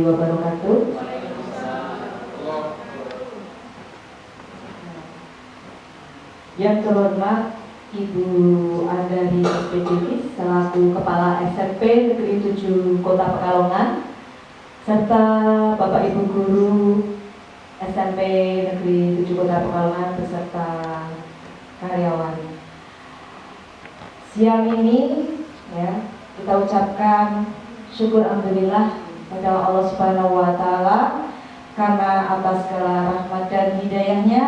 wabarakatuh. Yang terhormat Ibu Andari SPDV selaku Kepala SMP Negeri 7 Kota Pekalongan, serta Bapak Ibu Guru SMP Negeri 7 Kota Pekalongan beserta karyawan. Siang ini ya, kita ucapkan syukur alhamdulillah pada Allah Subhanahu wa taala karena atas segala rahmat dan hidayahnya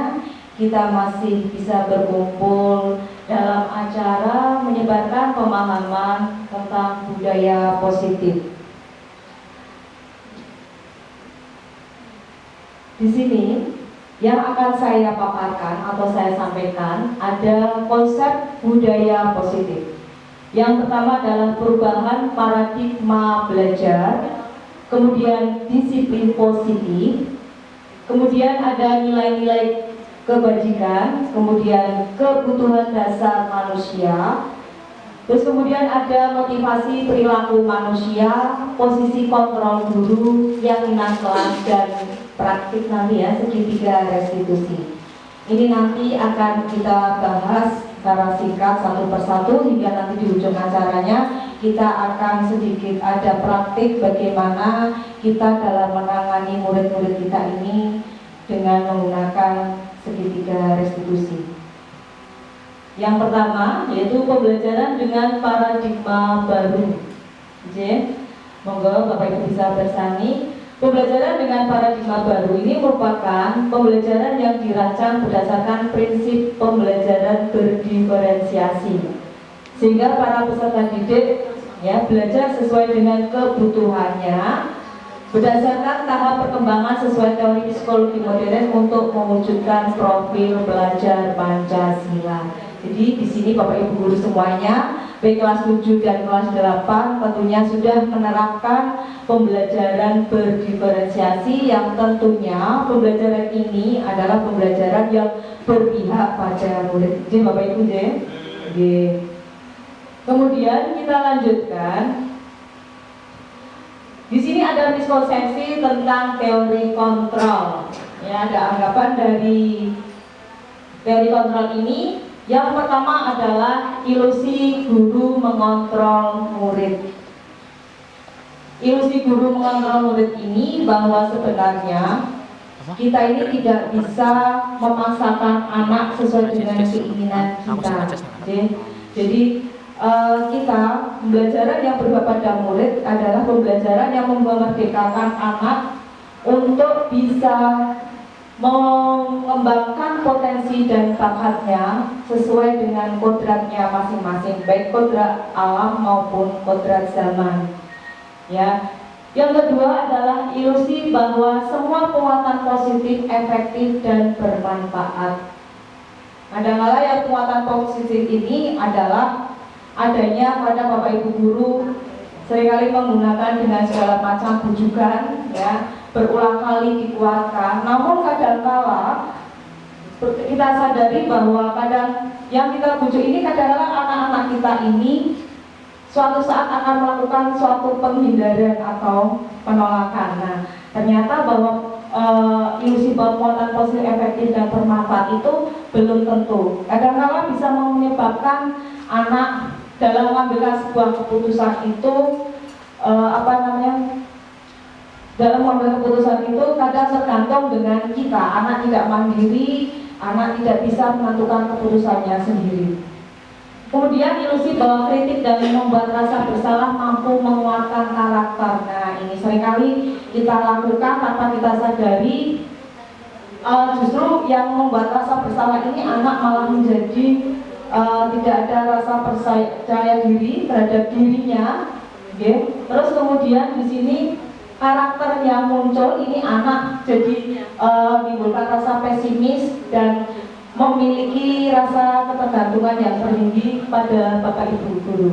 kita masih bisa berkumpul dalam acara menyebarkan pemahaman tentang budaya positif. Di sini yang akan saya paparkan atau saya sampaikan ada konsep budaya positif. Yang pertama adalah perubahan paradigma belajar, kemudian disiplin positif, kemudian ada nilai-nilai kebajikan, kemudian kebutuhan dasar manusia, terus kemudian ada motivasi perilaku manusia, posisi kontrol guru, keyakinan kelas, dan praktik nanti ya, segitiga restitusi. Ini nanti akan kita bahas secara singkat satu persatu hingga nanti di ujung acaranya kita akan sedikit ada praktik bagaimana kita dalam menangani murid-murid kita ini dengan menggunakan segitiga restitusi. Yang pertama yaitu pembelajaran dengan paradigma baru. Oke, monggo Bapak Ibu bisa bersani. Pembelajaran dengan paradigma baru ini merupakan pembelajaran yang dirancang berdasarkan prinsip pembelajaran berdiferensiasi, sehingga para peserta didik ya belajar sesuai dengan kebutuhannya berdasarkan tahap perkembangan sesuai teori psikologi modern untuk mewujudkan profil belajar Pancasila. Jadi di sini Bapak Ibu guru semuanya, baik kelas 7 dan kelas 8 tentunya sudah menerapkan pembelajaran berdiferensiasi yang tentunya pembelajaran ini adalah pembelajaran yang berpihak pada murid. Jadi Bapak Ibu kemudian kita lanjutkan. Di sini ada miskonsepsi tentang teori kontrol. Ya, ada anggapan dari teori kontrol ini. Yang pertama adalah ilusi guru mengontrol murid. Ilusi guru mengontrol murid ini bahwa sebenarnya kita ini tidak bisa memaksakan anak sesuai dengan keinginan kita. Jadi kita pembelajaran yang berubah pada murid adalah pembelajaran yang memerdekakan anak untuk bisa mengembangkan potensi dan bakatnya sesuai dengan kodratnya masing-masing, baik kodrat alam maupun kodrat zaman. Ya. Yang kedua adalah ilusi bahwa semua penguatan positif efektif dan bermanfaat. Kadang-kala yang penguatan positif ini adalah adanya pada Bapak Ibu guru seringkali menggunakan dengan segala macam bujukan, ya, berulang kali dikuatkan. Namun kadangkala kita sadari bahwa kadang yang kita bujuk ini kadang-kala anak-anak kita ini suatu saat akan melakukan suatu penghindaran atau penolakan. Nah, ternyata bahwa ilusi bahwa penguatan positif efektif dan bermanfaat itu belum tentu. Kadang-kala bisa menyebabkan anak dalam mengambil sebuah keputusan itu dalam mengambil keputusan itu kadang tergantung dengan kita. Anak tidak mandiri, anak tidak bisa menentukan keputusannya sendiri. Kemudian ilusi bahwa kritik dan membuat rasa bersalah mampu menguatkan karakter. Nah, ini seringkali kita lakukan tanpa kita sadari. Justru yang membuat rasa bersalah ini anak malah menjadi tidak ada rasa percaya diri terhadap dirinya. Okay. Terus kemudian di sini karakter yang muncul ini anak jadi menimbulkan rasa pesimis dan memiliki rasa ketergantungan yang tertinggi pada Bapak Ibu guru.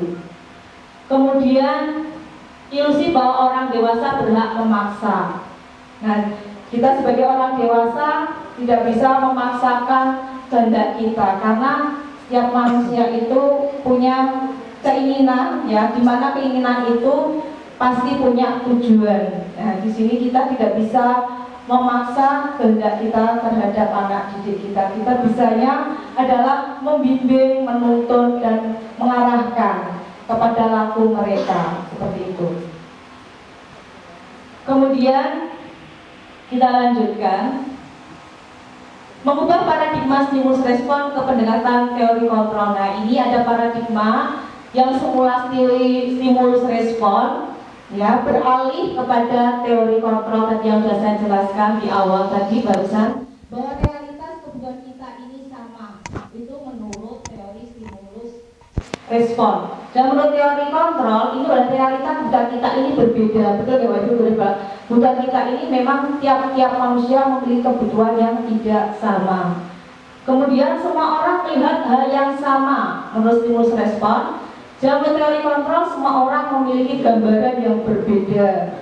Kemudian ilusi bahwa orang dewasa berhak memaksa. Nah, kita sebagai orang dewasa tidak bisa memaksakan kehendak kita karena setiap manusia itu punya keinginan, ya, di mana keinginan itu pasti punya tujuan. Nah, di sini kita tidak bisa memaksa kehendak kita terhadap anak didik kita. Kita bisanya adalah membimbing, menuntun, dan mengarahkan kepada laku mereka, seperti itu. Kemudian kita lanjutkan, mengubah paradigma stimulus respon ke pendekatan teori kontrol. Nah, ini ada paradigma yang semula stimulus respon, ya, beralih kepada teori kontrol tadi yang sudah saya jelaskan di awal tadi barusan, bahwa realitas kebutuhan kita ini sama. Itu menurut teori stimulus respon. Dan menurut teori kontrol, ini adalah realita kebutuhan kita ini berbeda. Betul ya, Ibu? Kebutuhan kita ini memang tiap-tiap manusia memiliki kebutuhan yang tidak sama. Kemudian semua orang melihat hal yang sama menurut stimulus respon. Dan menurut teori kontrol, semua orang memiliki gambaran yang berbeda.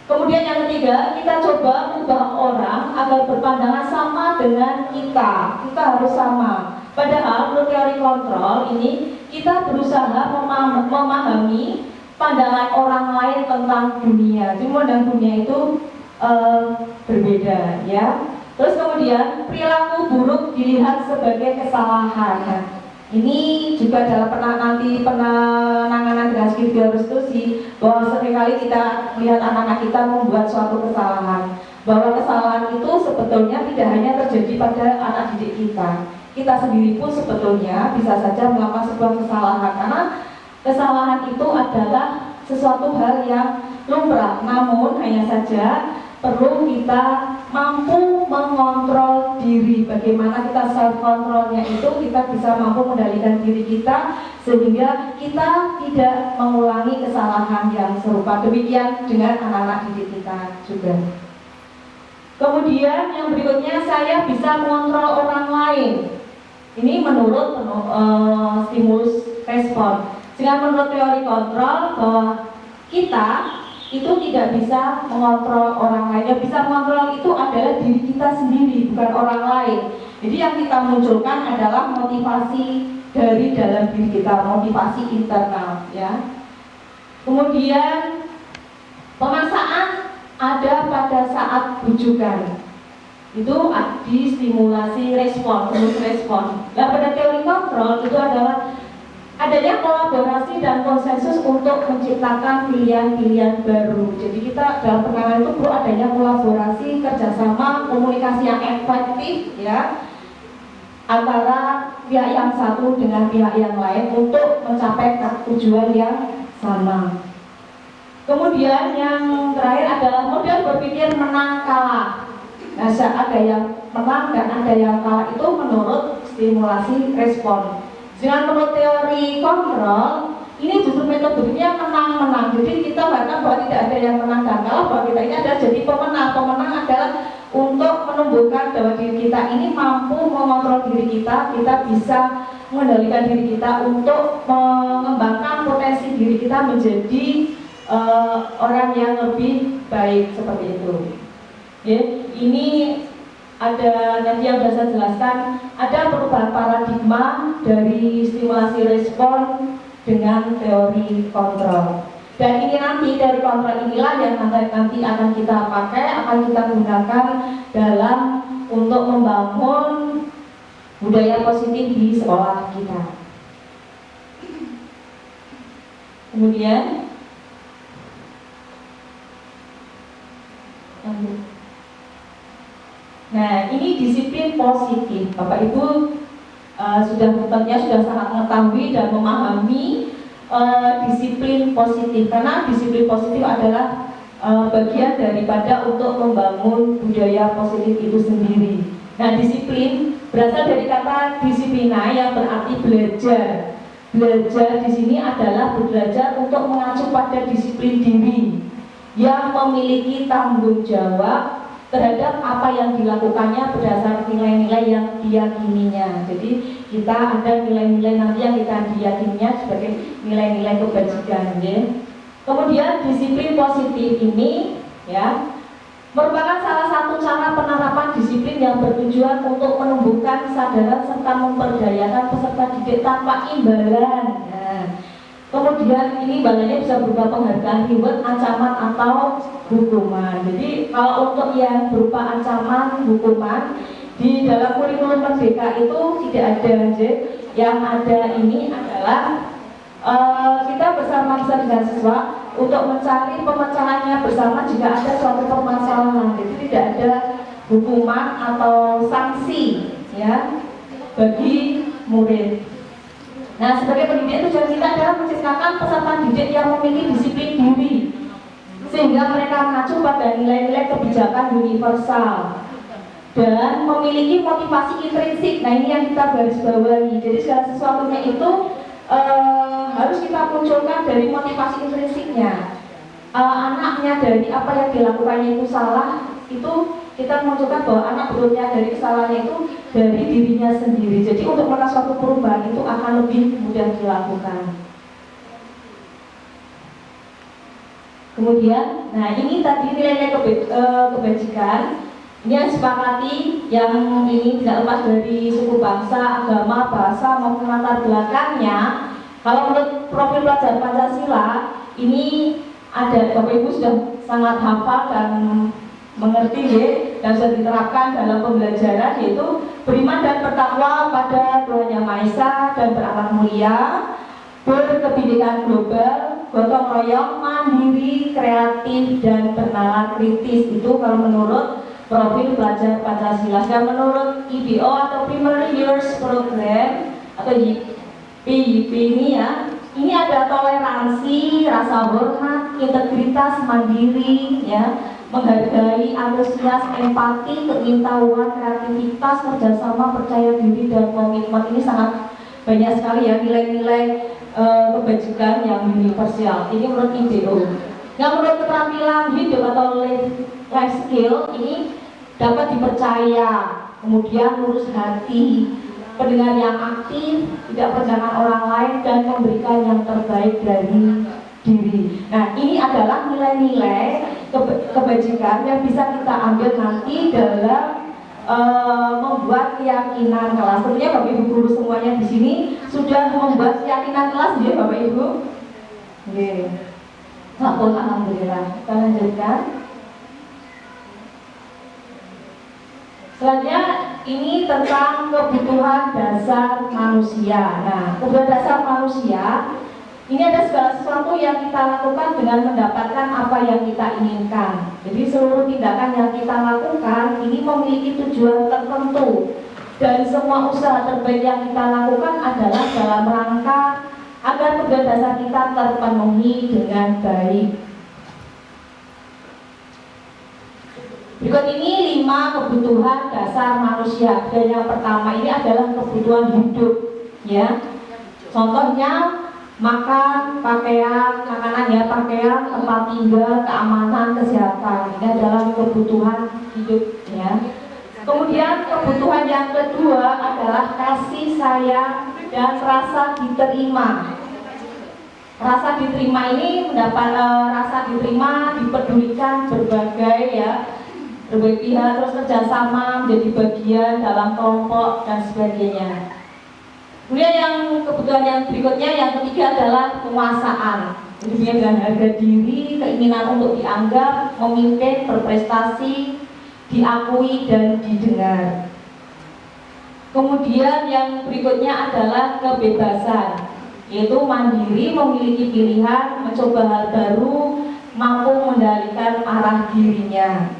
Kemudian yang ketiga, kita coba mengubah orang agar berpandangan sama dengan kita. Kita harus sama. Padahal menurut teori kontrol ini kita berusaha memahami pandangan orang lain tentang dunia. Cuma dan dunia itu berbeda, ya. Terus kemudian perilaku buruk dilihat sebagai kesalahan. Nah, ini juga dalam penanganan dengan skizofrenia restitusi, bahwa seringkali kita melihat anak-anak kita membuat suatu kesalahan. Bahwa kesalahan itu sebetulnya tidak hanya terjadi pada anak didik kita. Kita sendiri pun sebetulnya bisa saja melakukan sebuah kesalahan, karena kesalahan itu adalah sesuatu hal yang lumrah. Namun hanya saja perlu kita mampu mengontrol diri. Bagaimana kita self kontrolnya itu, kita bisa mampu mengendalikan diri kita sehingga kita tidak mengulangi kesalahan yang serupa. Demikian dengan anak-anak didik kita juga. Kemudian yang berikutnya, saya bisa mengontrol orang lain. Ini menurut stimulus respon. Sehingga menurut teori kontrol, bahwa kita itu tidak bisa mengontrol orang lain. Yang bisa mengontrol itu adalah diri kita sendiri, bukan orang lain. Jadi yang kita munculkan adalah motivasi dari dalam diri kita, motivasi internal, ya. Kemudian pemaksaan ada pada saat bujukan. Itu distimulasi respon, terus respon. Nah, pada teori kontrol itu adalah adanya kolaborasi dan konsensus untuk menciptakan pilihan-pilihan baru. Jadi kita dalam penanganan itu perlu adanya kolaborasi, kerjasama, komunikasi yang efektif, ya, antara pihak yang satu dengan pihak yang lain untuk mencapai tujuan yang sama. Kemudian yang terakhir adalah model berpikir menang kalah. Nah, ada yang menang dan ada yang kalah, itu menurut stimulasi respon. Dengan menurut teori kontrol, ini justru metodenya menang-menang. Jadi kita harapkan bahwa tidak ada yang menang dan kalah, bahwa kita ini adalah jadi pemenang. Pemenang adalah untuk menumbuhkan bahwa diri kita ini mampu mengontrol diri kita. Kita bisa mengendalikan diri kita untuk mengembangkan potensi diri kita menjadi orang yang lebih baik, seperti itu. Ya, ini ada nanti yang sudah saya jelaskan, ada perubahan paradigma dari stimulasi respon dengan teori kontrol. Dan ini nanti dari kontrol inilah yang nanti akan kita pakai, akan kita gunakan dalam untuk membangun budaya positif di sekolah kita. Kemudian nah, ini disiplin positif. Bapak Ibu tentunya sudah sangat mengetahui dan memahami disiplin positif, karena disiplin positif adalah bagian daripada untuk membangun budaya positif itu sendiri. Nah, disiplin berasal dari kata disiplina yang berarti belajar. Belajar di sini adalah belajar untuk mengacu pada disiplin diri yang memiliki tanggung jawab terhadap apa yang dilakukannya berdasar nilai-nilai yang diyakininya. Jadi kita ada nilai-nilai nanti yang kita diyakininya sebagai nilai-nilai kebajikan, ya. Kemudian disiplin positif ini, ya, merupakan salah satu cara penerapan disiplin yang bertujuan untuk menumbuhkan kesadaran serta memperdayakan peserta didik tanpa imbalan. Nah, Kemudian ini balanya bisa berupa penghargaan, reward, ancaman atau hukuman. Jadi kalau untuk yang berupa ancaman, hukuman di dalam kurikulum Merdeka itu tidak ada. Yang ada ini adalah kita bersama-sama dengan siswa untuk mencari pemecahannya bersama jika ada suatu permasalahan. Jadi tidak ada hukuman atau sanksi ya bagi murid. Nah, sebagai pendidik tujuan kita adalah menciptakan peserta didik yang memiliki disiplin diri sehingga mereka mengacu pada nilai-nilai kebijakan universal dan memiliki motivasi intrinsik. Nah, ini yang kita garis bawahi. Jadi segala sesuatunya itu harus kita munculkan dari motivasi intrinsiknya. Anaknya dari apa yang dilakukannya itu salah, itu kita menunjukkan bahwa anak betulnya dari kesalahannya itu dari dirinya sendiri. Jadi untuk melakukan suatu perubahan itu akan lebih mudah dilakukan. Kemudian, nah ini tadi nilai-nilai kebajikan. Ini yang disepakati, yang ini tidak lepas dari suku bangsa, agama, bahasa maupun latar belakangnya. Kalau menurut profil pelajar Pancasila, ini ada Bapak Ibu sudah sangat hafal dan mengerti ya, dan sudah diterapkan dalam pembelajaran, yaitu beriman dan bertakwa pada Tuhan Yang Maha Esa dan berakhlak mulia, berkebinekaan global, gotong royong, mandiri, kreatif, dan bernalar kritis. Itu kalau menurut profil pelajar Pancasila. Dan menurut IBO atau Primary Years Program atau PYP ini ya, ini ada toleransi, rasa hormat, integritas, mandiri, ya, menghargai, antusias, empati, keingintahuan, kreativitas, kerjasama, percaya diri, dan komitmen. Ini sangat banyak sekali ya nilai-nilai kebajikan yang universal. Ini menurut IBO. Nah, menurut keterampilan hidup atau life skill ini dapat dipercaya, kemudian lurus hati, pendengar yang aktif, tidak merendahkan orang lain, dan memberikan yang terbaik dari diri. Nah, ini adalah nilai-nilai kebajikan yang bisa kita ambil nanti dalam membuat keyakinan kelas. Tentunya Bapak Ibu guru semuanya di sini sudah membuat keyakinan kelas, ya Bapak Ibu. Oke. Alhamdulillah. Kita lanjutkan. Selanjutnya ini tentang kebutuhan dasar manusia. Nah, kebutuhan dasar manusia ini ada segala sesuatu yang kita lakukan dengan mendapatkan apa yang kita inginkan. Jadi seluruh tindakan yang kita lakukan ini memiliki tujuan tertentu, dan semua usaha terbaik yang kita lakukan adalah dalam rangka agar kebutuhan dasar kita terpenuhi dengan baik. Berikut ini 5 kebutuhan dasar manusia. Dan yang pertama ini adalah kebutuhan hidup, ya. Contohnya makan, pakaian, makanan ya, pakaian, tempat tinggal, keamanan, kesehatan. Ini adalah kebutuhan hidup, ya. Kemudian kebutuhan yang kedua adalah kasih sayang dan rasa diterima. Rasa diterima ini mendapat rasa diterima, dipedulikan berbagai ya, berbagai pihak, terus kerjasama, menjadi bagian dalam kelompok dan sebagainya. Kemudian yang kebutuhan yang berikutnya, yang ketiga adalah penguasaan. Jadi dengan harga diri, keinginan untuk dianggap, memimpin, berprestasi, diakui dan didengar. Kemudian yang berikutnya adalah kebebasan, yaitu mandiri, memiliki pilihan, mencoba hal baru, mampu mengendalikan arah dirinya.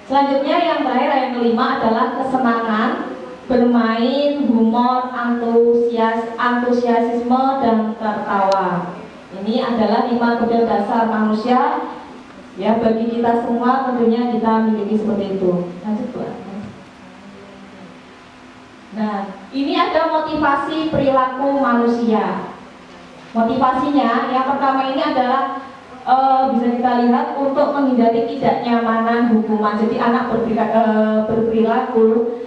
Selanjutnya yang terakhir, yang kelima adalah kesenangan, bermain, humor, antusiasisme, dan tertawa. Ini adalah 5 kebutuhan dasar manusia. Ya, bagi kita semua tentunya kita memiliki seperti itu. Lanjut, Bu. Nah, ini ada motivasi perilaku manusia. Motivasinya yang pertama ini adalah bisa kita lihat untuk menghindari ketidaknyamanan hukuman. Jadi anak berperilaku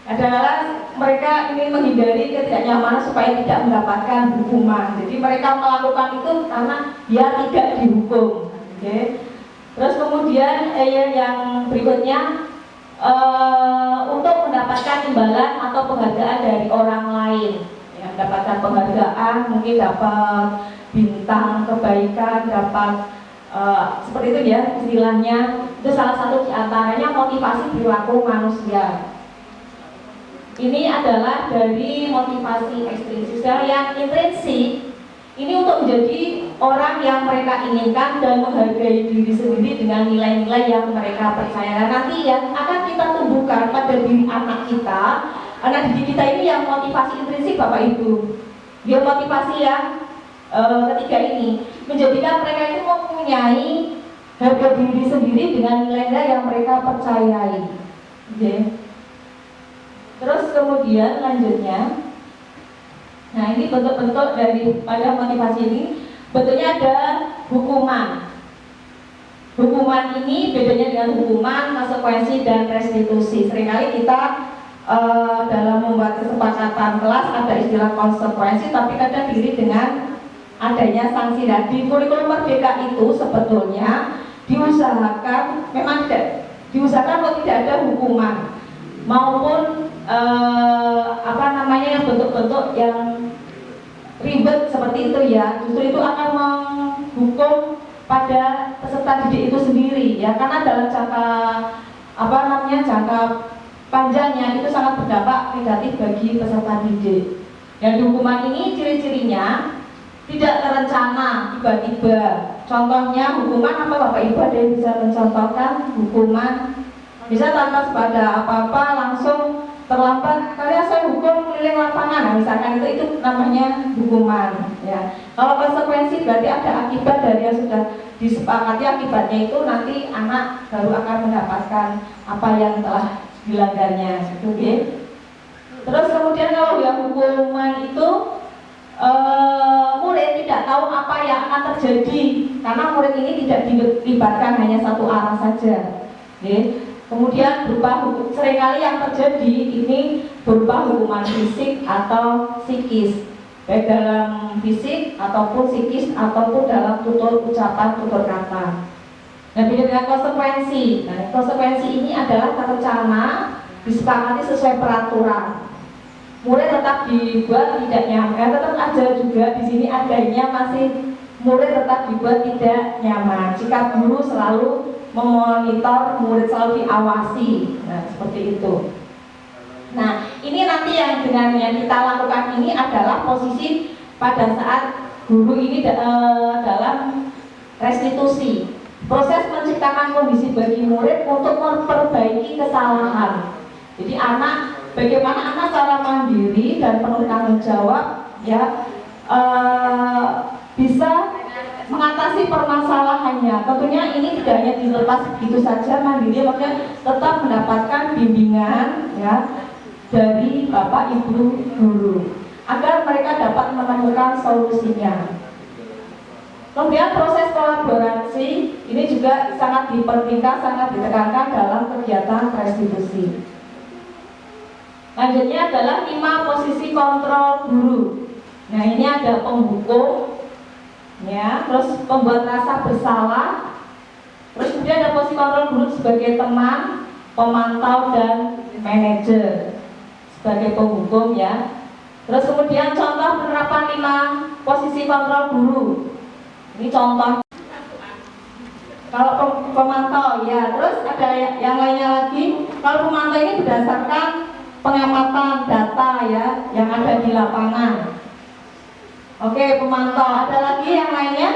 adalah mereka ingin menghindari ketidaknyamanan supaya tidak mendapatkan hukuman. Jadi mereka melakukan itu karena dia tidak dihukum. Okay. Terus kemudian yang berikutnya untuk mendapatkan imbalan atau penghargaan dari orang lain. ya, mendapatkan penghargaan, mungkin dapat bintang kebaikan, dapat seperti itu ya istilahnya. Itu salah satu diantaranya motivasi perilaku manusia. Ini adalah dari motivasi ekstrinsik. Yang intrinsik ini untuk menjadi orang yang mereka inginkan dan menghargai diri sendiri dengan nilai-nilai yang mereka percaya. Nanti yang akan kita tumbuhkan pada diri anak kita, anak didik kita ini yang motivasi intrinsik Bapak Ibu. Dia motivasi yang ketiga ini menjadikan mereka itu mempunyai harga diri sendiri dengan nilai-nilai yang mereka percayai. Okay. Terus kemudian lanjutnya, nah ini bentuk-bentuk daripada motivasi ini. Bentuknya ada hukuman. Hukuman ini bedanya dengan hukuman, konsekuensi, dan restitusi. Seringkali kita dalam membuat kesepakatan kelas ada istilah konsekuensi, tapi kadang diri dengan adanya sanksi. Dan di kurikulum merdeka itu sebetulnya diusahakan, memang tidak diusahakan kalau tidak ada hukuman maupun yang bentuk-bentuk yang ribet seperti itu ya. Justru itu akan menghukum pada peserta didik itu sendiri ya, karena dalam jangka panjangnya itu sangat berdampak negatif bagi peserta didik. Yang di hukuman ini ciri-cirinya tidak terencana, tiba-tiba. Contohnya hukuman apa Bapak Ibu, ada yang bisa mencontohkan hukuman? Bisa tanpa pada apa-apa langsung terlambat, karena saya hukum keliling lapangan, nah, misalkan itu namanya hukuman ya. Kalau konsekuensi berarti ada akibat dari yang sudah disepakati, akibatnya itu nanti anak baru akan mendapatkan apa yang telah dilanggarnya gitu, okay? Terus kemudian kalau yang hukuman itu murid tidak tahu apa yang akan terjadi karena murid ini tidak dilibatkan hanya satu arah saja, okay? Kemudian berupa hukum, seringkali yang terjadi ini berupa hukuman fisik atau psikis, baik dalam fisik ataupun psikis ataupun dalam tutur ucapan, tutur kata. Nah, beda dengan konsekuensi. Nah, konsekuensi ini adalah terencana, disepakati sesuai peraturan. Murid tetap dibuat tidak nyaman, tetap ada juga di sini adanya masih murid tetap dibuat tidak nyaman. Jika guru selalu memonitor, murid selalu diawasi, nah seperti itu. Nah ini nanti yang dengan yang kita lakukan ini adalah posisi pada saat guru ini dalam restitusi, proses menciptakan kondisi bagi murid untuk memperbaiki kesalahan. Jadi bagaimana anak secara mandiri dan penuh tanggung jawab ya bisa mengatasi permasalahannya. Tentunya ini tidak hanya dilepas begitu saja mandiri, maksudnya tetap mendapatkan bimbingan ya dari Bapak Ibu guru agar mereka dapat menemukan solusinya. Kemudian proses kolaborasi ini juga sangat dipentingkan, sangat ditekankan dalam kegiatan restitusi. Lanjutnya adalah 5 posisi kontrol guru. Nah ini ada penghukum, ya, terus pembuat rasa bersalah, terus kemudian ada posisi kontrol guru sebagai teman, pemantau, dan manajer sebagai penghukum ya. Terus kemudian contoh penerapan 5 posisi kontrol guru. Ini contoh. Kalau pemantau ya, terus ada yang lainnya lagi. Kalau pemantau ini berdasarkan pengamatan data ya yang ada di lapangan. Oke, pemantau. Ada lagi yang lainnya?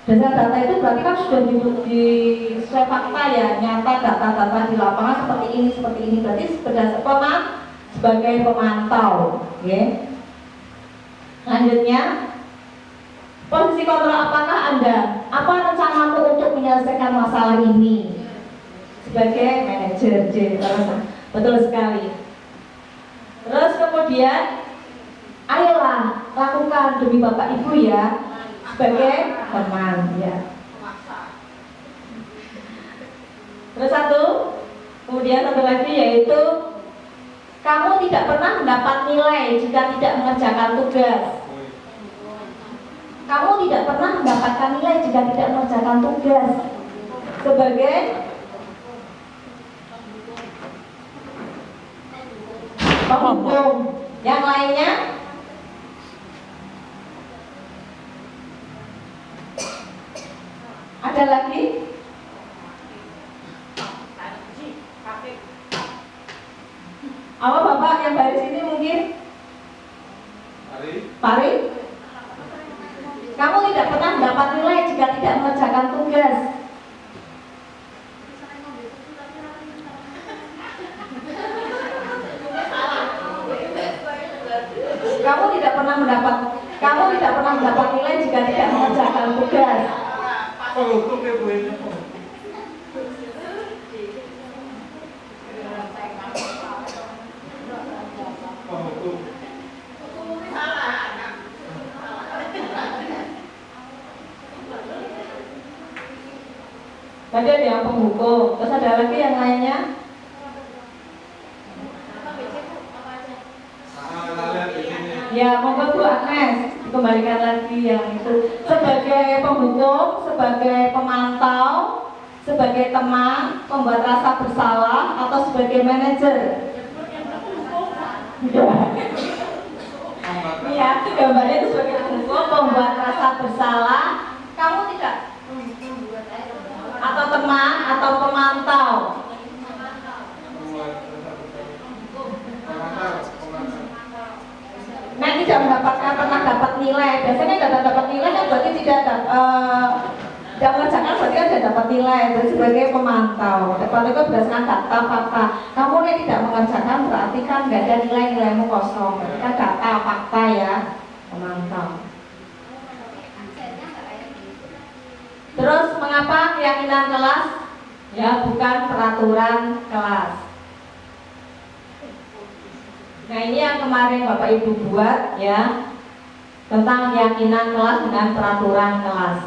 Dasar data itu berarti kan sudah sesuai fakta ya, nyata data-data di lapangan seperti ini. Berarti berdasarkan sebagai pemantau. Oke. Lanjutnya, posisi kontrol apakah Anda? Apa rencanamu untuk menyelesaikan masalah ini? Sebagai manajer, betul sekali. Terus kemudian, ayolah lakukan demi Bapak Ibu ya, sebagai teman ya. Terus kemudian satu lagi yaitu kamu tidak pernah mendapat nilai jika tidak mengerjakan tugas. Kamu tidak pernah mendapatkan nilai jika tidak mengerjakan tugas. Sebagai Penghukum. Yang lainnya? Ada lagi? Apa Bapak yang dari sini mungkin? Pari? Kamu tidak pernah mendapat nilai jika tidak mengerjakan tugas. Kamu tidak pernah mendapat nilai jika tidak mengerjakan tugas. Tadi ada yang penghukum, terus ada lagi yang lainnya. Ya, monggo Bu Agnes, dikembalikan lagi yang itu. Sebagai penghukum, sebagai pemantau, sebagai teman, pembuat rasa bersalah, atau sebagai manajer? Iya, gambarnya itu sebagai penghukum, pembuat rasa bersalah. Kamu tidak? Atau teman, atau pemantau? Nah, tidak pernah dapat nilai. Biasanya tidak dapat nilai kan berarti tidak mengerjakan, berarti kan tidak dapat nilai. Jadi sebagai pemantau, kalau itu berdasarkan data fakta. Kamu yang tidak mengerjakan berarti kan nggak ada nilaimu kosong. Berarti kan data fakta ya, pemantau. Terus mengapa keyakinan kelas? Ya, bukan peraturan kelas. Nah, ini yang kemarin Bapak Ibu buat ya, tentang keyakinan kelas dengan peraturan kelas.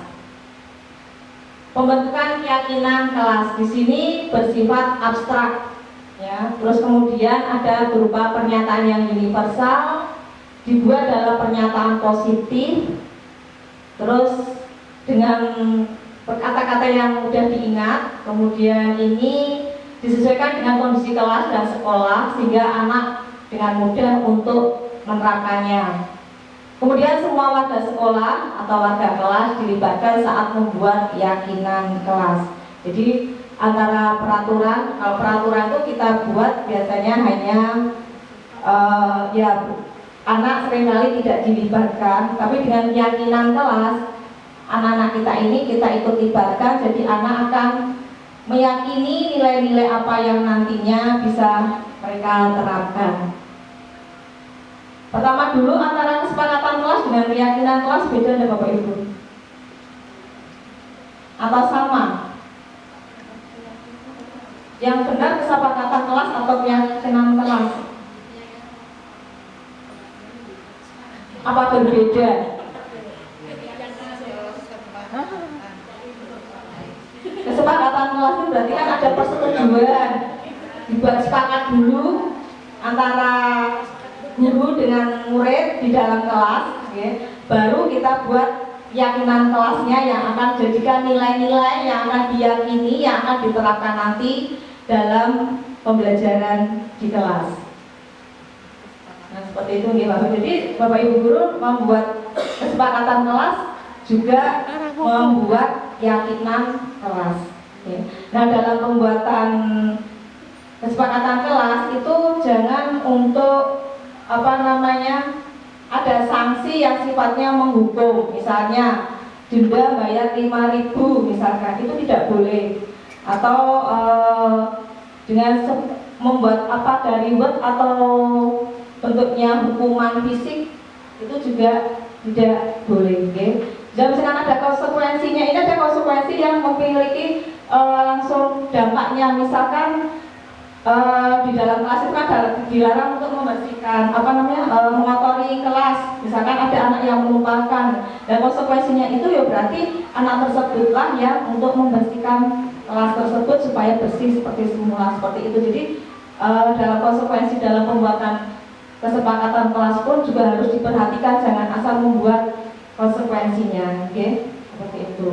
Pembentukan keyakinan kelas di sini bersifat abstrak ya. Terus kemudian ada berupa pernyataan yang universal, dibuat dalam pernyataan positif. Terus dengan kata-kata yang mudah diingat, kemudian ini disesuaikan dengan kondisi kelas dan sekolah sehingga anak dengan mudah untuk menerapkannya. Kemudian semua warga sekolah atau warga kelas dilibatkan saat membuat keyakinan kelas. Jadi antara peraturan, kalau peraturan itu kita buat biasanya hanya ya anak seringkali tidak dilibatkan, tapi dengan keyakinan kelas anak-anak kita ini kita ikut libatkan, jadi anak akan meyakini nilai-nilai apa yang nantinya bisa mereka terapkan. Pertama dulu, antara kesepakatan kelas dengan keyakinan kelas beda ada Bapak Ibu? Atau sama? Yang benar kesepakatan kelas atau keyakinan kelas? Apa berbeda? Kesepakatan kelas itu berarti kan ada persetujuan, dibuat sepakat dulu antara guru dengan murid di dalam kelas ya. Baru kita buat keyakinan kelasnya yang akan jadikan nilai-nilai yang akan diyakini, yang akan diterapkan nanti dalam pembelajaran di kelas. Nah, seperti itu nih Bapak. Jadi Bapak Ibu guru membuat kesepakatan kelas juga membuat keyakinan kelas. Oke. Nah, dalam pembuatan kesepakatan kelas itu jangan untuk ada sanksi yang sifatnya menghukum, misalnya denda bayar 5.000 misalkan, itu tidak boleh. Atau dengan membuat dari word atau bentuknya hukuman fisik itu juga tidak boleh. Okay? Dan misalkan ada konsekuensinya, ini ada konsekuensi yang memiliki langsung dampaknya, misalkan di dalam kelas itu kan dilarang untuk membersihkan mengotori kelas, misalkan ada anak yang melupakan, dan konsekuensinya itu ya berarti anak tersebutlah yang untuk membersihkan kelas tersebut supaya bersih seperti semula, seperti itu. Jadi dalam konsekuensi dalam pembuatan kesepakatan kelas pun juga harus diperhatikan, jangan asal membuat konsekuensinya, oke? Seperti itu.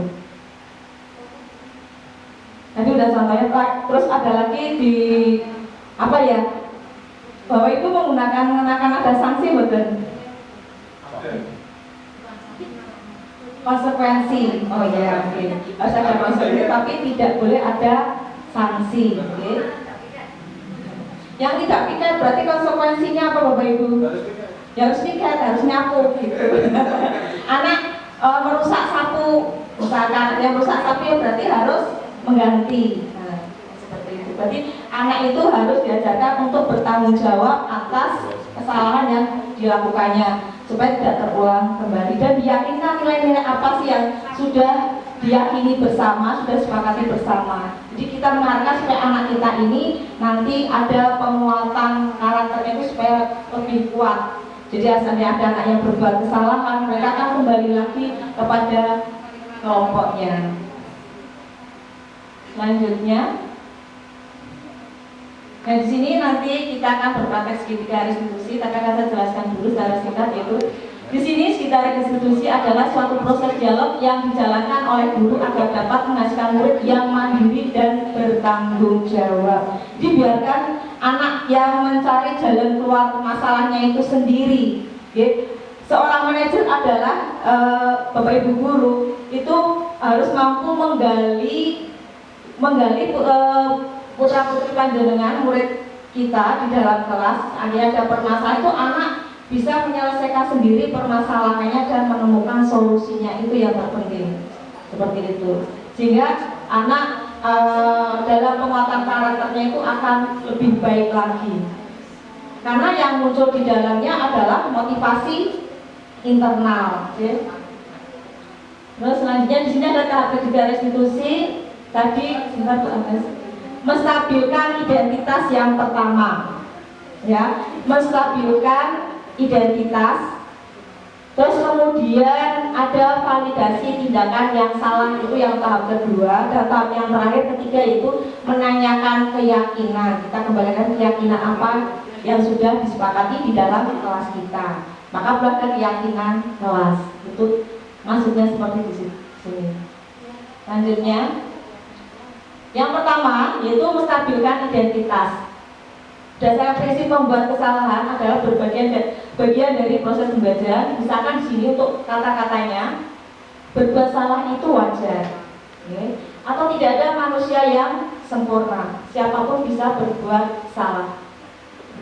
Tadi udah sampai Pak. Terus ada lagi di Bapak Ibu mengenakan ada sanksi betul? Konsekuensi. Oh iya, oke. Harus ada konsekuensi, tapi tidak boleh ada sanksi. Oke. Yang tidak piket berarti konsekuensinya apa Bapak Ibu? Ya harus piket, harus nyapu gitu. Anak merusak sapu, misalkan yang merusak sapu ya berarti harus mengganti. Nah, seperti itu. Berarti anak itu harus diajarkan untuk bertanggung jawab atas kesalahan yang dilakukannya supaya tidak terulang kembali, dan diyakinkan nilai-nilai apa sih yang sudah diyakini bersama, sudah sepakati bersama. Jadi kita mengharapkan supaya anak kita ini nanti ada penguatan karakternya itu supaya lebih kuat. Jadi asalnya ada anak yang berbuat kesalahan, mereka akan kembali lagi kepada kelompoknya. Selanjutnya, nah di sini nanti kita akan berpraktek segitiga restitusi, tapi akan saya jelaskan dulu secara singkat, yaitu di sini segitiga restitusi adalah suatu proses dialog yang dijalankan oleh guru agar dapat menghasilkan murid yang mandiri dan bertanggung jawab. Dibiarkan anak yang mencari jalan keluar masalahnya itu sendiri. Seorang manajer adalah Bapak Ibu guru itu harus mampu menggali putra-putri panjenengan murid kita di dalam kelas. Akhirnya ada permasalahan itu anak bisa menyelesaikan sendiri permasalahannya dan menemukan solusinya, itu yang terpenting. Seperti itu. Sehingga anak dalam penguatan karakternya itu akan lebih baik lagi. Karena yang muncul di dalamnya adalah motivasi internal. Terus selanjutnya di sini ada tahap ketiga restitusi. Tadi sebentar Bu Agnes, menstabilkan identitas yang pertama, ya, menstabilkan identitas. Terus kemudian ada validasi tindakan yang salah, itu yang tahap kedua. Dan tahap yang terakhir ketiga itu menanyakan keyakinan. Kita kembalikan keyakinan apa yang sudah disepakati di dalam kelas kita. Maka belajar keyakinan kelas. Itu maksudnya seperti di sini. Selanjutnya, yang pertama yaitu menstabilkan identitas. Dasar prinsip membuat kesalahan adalah bagian dari proses pembelajaran. Misalkan di sini untuk kata-katanya, berbuat salah itu wajar, atau tidak ada manusia yang sempurna, siapapun bisa berbuat salah.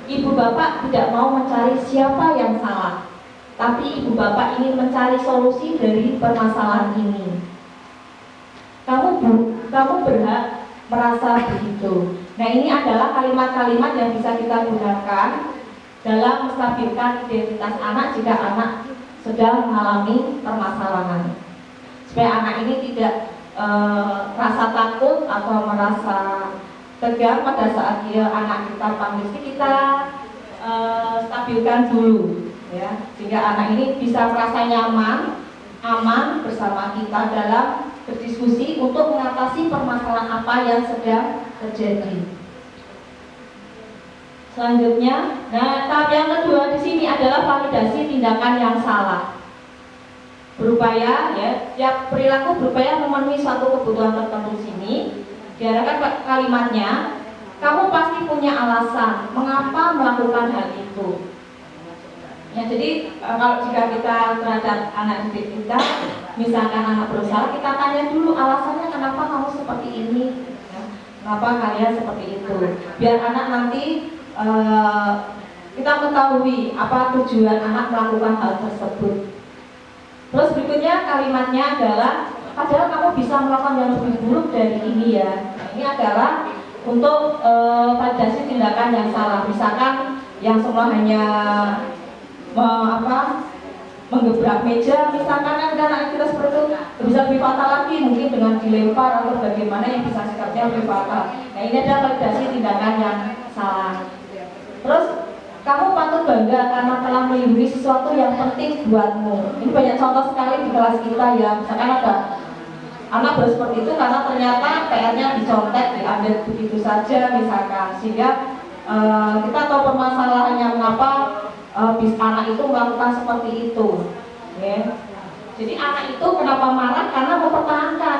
Ibu bapak tidak mau mencari siapa yang salah, tapi ibu bapak ingin mencari solusi dari permasalahan ini. Kamu berhak merasa begitu. Nah, ini adalah kalimat-kalimat yang bisa kita gunakan dalam menstabilkan identitas anak jika anak sedang mengalami permasalahan. Supaya anak ini tidak rasa takut atau merasa tegang pada saat anak kita panggil, kita stabilkan dulu, ya, sehingga anak ini bisa merasa aman bersama kita dalam berdiskusi untuk mengatasi permasalahan apa yang sedang terjadi. Selanjutnya, nah tahap yang kedua di sini adalah validasi tindakan yang salah. Berupaya, ya, setiap perilaku berupaya memenuhi suatu kebutuhan tertentu sini. Diarahkan kalimatnya, kamu pasti punya alasan mengapa melakukan hal itu. Ya, jadi kalau jika kita terhadap anak didik kita, misalkan anak bersalah, kita tanya dulu alasannya kenapa kamu seperti ini, ya, kenapa kalian seperti itu, biar anak nanti kita mengetahui apa tujuan anak melakukan hal tersebut. Terus berikutnya kalimatnya adalah, padahal kamu bisa melakukan yang lebih buruk dari ini ya. Nah, ini adalah untuk validasi tindakan yang salah. Misalkan yang semua hanya menggebrak meja, misalkan kan anak kita seperti itu, bisa lebih fatal lagi, mungkin dengan dilempar atau bagaimana yang bisa sikapnya lebih fatal. Nah, ini adalah validasi tindakan yang salah. Terus kamu patut bangga karena telah melindungi sesuatu yang penting buatmu. Ini banyak contoh sekali di kelas kita ya. Misalkan ada anak seperti itu karena ternyata PR-nya dicontek, diambil begitu saja misalkan, sehingga kita tahu permasalahannya mengapa anak itu melakukan seperti itu, ya. Jadi anak itu kenapa marah? Karena mempertahankan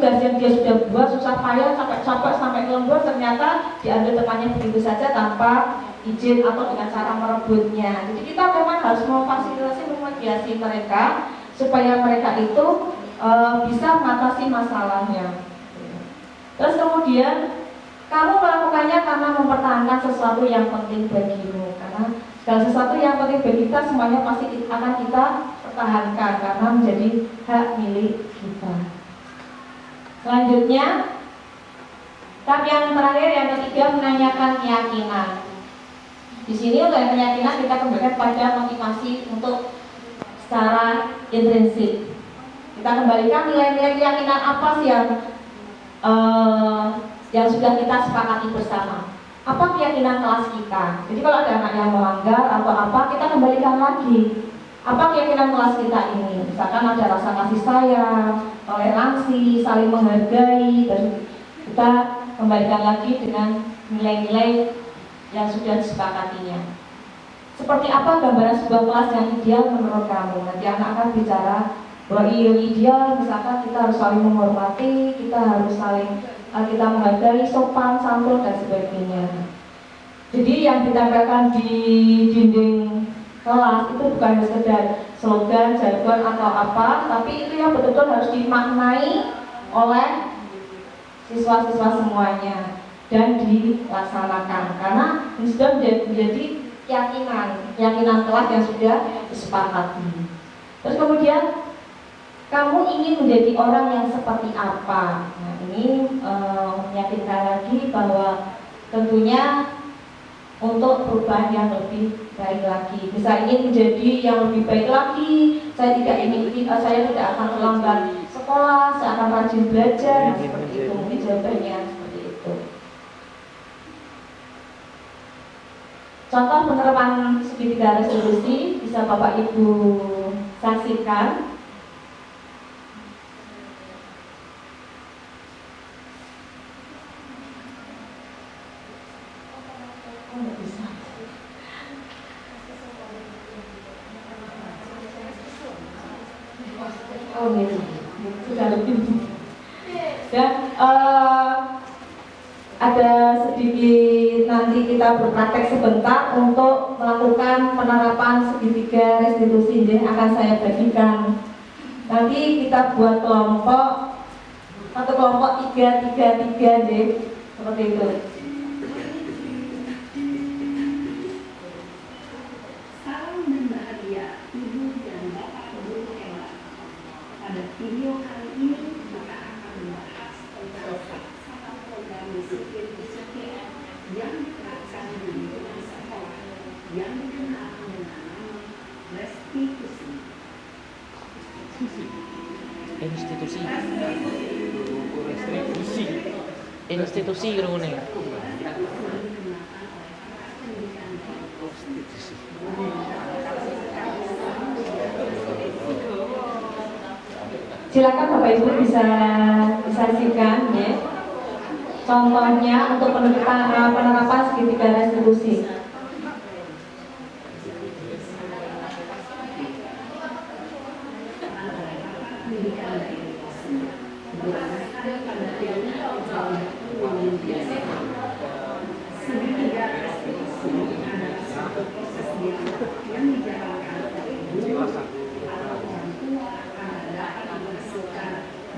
tugas yang dia sudah buat susah payah capek-capek sampai ke lembur ternyata diambil temannya begitu saja tanpa izin atau dengan cara merebutnya. Jadi kita memang harus memfasilitasi, memediasi mereka supaya mereka itu bisa mengatasi masalahnya. Terus kemudian kamu melakukannya karena mempertahankan sesuatu yang penting bagimu, karena segala sesuatu yang penting bagi kita semuanya pasti akan kita pertahankan karena menjadi hak milik kita. Selanjutnya, tab yang terakhir, yang ketiga, menanyakan keyakinan. Di sini untuk keyakinan kita kembalikan pada motivasi untuk secara intrinsik. Kita kembalikan nilai-nilai keyakinan apa sih yang sudah kita sepakati bersama. Apa keyakinan kelas kita? Jadi kalau ada anak yang melanggar atau apa, kita kembalikan lagi. Apa keyakinan kelas kita ini? Misalkan ada rasa kasih sayang, toleransi, saling menghargai, dan kita kembalikan lagi dengan nilai-nilai yang sudah disepakatinya. Seperti apa gambaran sebuah kelas yang ideal menurut kamu? Nanti anak akan bicara bahwa yang ideal, misalkan kita harus saling menghormati, kita harus saling kita menghargai, sopan, santun, dan sebagainya. Jadi yang ditempelkan di dinding kelas itu bukan sekedar slogan, jargon atau apa, tapi itu yang betul-betul harus dimaknai oleh siswa-siswa semuanya dan dilaksanakan, karena ini sudah menjadi keyakinan kelas yang sudah disepakati. Terus kemudian kamu ingin menjadi orang yang seperti apa? Nah, ini meyakinkan lagi bahwa tentunya untuk perubahan yang lebih baik lagi. Bisa ingin menjadi yang lebih baik lagi. Saya tidak akan terlambat sekolah, saya akan rajin belajar. Nah, seperti itu, mungkin jawabannya seperti itu. Contoh penerapan segitiga resolusi bisa Bapak Ibu saksikan. Oh gitu, sudah lebih. Dan ada sedikit nanti kita berpraktek sebentar untuk melakukan penerapan segitiga restitusi yang akan saya bagikan. Nanti kita buat kelompok, satu kelompok 3-3-3 deh, seperti itu. Video kali ini kita akan membahas tentang salah program disiplin yang diterapkan di lingkungan sekolah yang dikenal dengan nama restitusi. Institusi rune. Silakan Bapak Ibu bisa disaksikan ya. Contohnya untuk penerapan segitiga restitusi. Segitiga restitusi adalah suatu proses dialog yang dijalankan oleh guru atau orang tua agar dapat menghasilkan